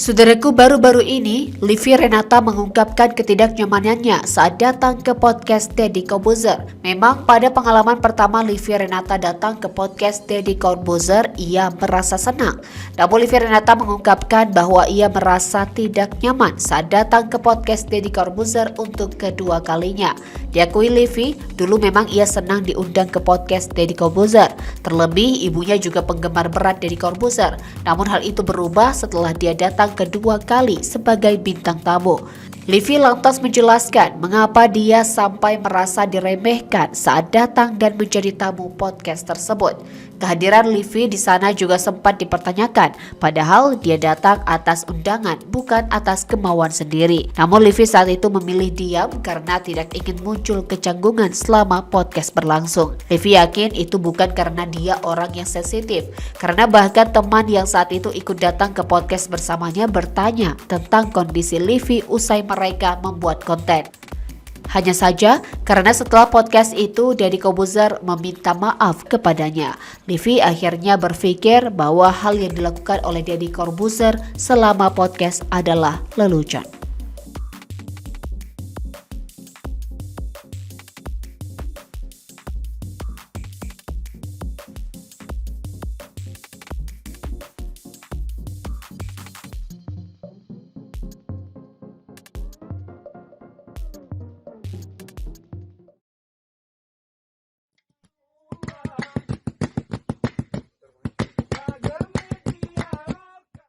Saudaraku, baru-baru ini Livi Renata mengungkapkan ketidaknyamanannya saat datang ke podcast Deddy Corbuzier. Memang pada pengalaman pertama Livi Renata datang ke podcast Deddy Corbuzier, ia merasa senang. Namun Livi Renata mengungkapkan bahwa ia merasa tidak nyaman saat datang ke podcast Deddy Corbuzier untuk kedua kalinya. Diakui Livi, dulu memang ia senang diundang ke podcast Deddy Corbuzier. Terlebih ibunya juga penggemar berat Deddy Corbuzier. Namun hal itu berubah setelah dia datang kedua kali sebagai bintang tamu. Livi lantas menjelaskan mengapa dia sampai merasa diremehkan saat datang dan menjadi tamu podcast tersebut. Kehadiran Livi di sana juga sempat dipertanyakan, padahal dia datang atas undangan, bukan atas kemauan sendiri. Namun Livi saat itu memilih diam karena tidak ingin muncul kecanggungan selama podcast berlangsung. Livi yakin itu bukan karena dia orang yang sensitif, karena bahkan teman yang saat itu ikut datang ke podcast bersamanya bertanya tentang kondisi Livi usai mereka membuat konten. Hanya saja karena setelah podcast itu Deddy Corbuzier meminta maaf kepadanya. Livi akhirnya berpikir bahwa hal yang dilakukan oleh Deddy Corbuzier selama podcast adalah lelucon.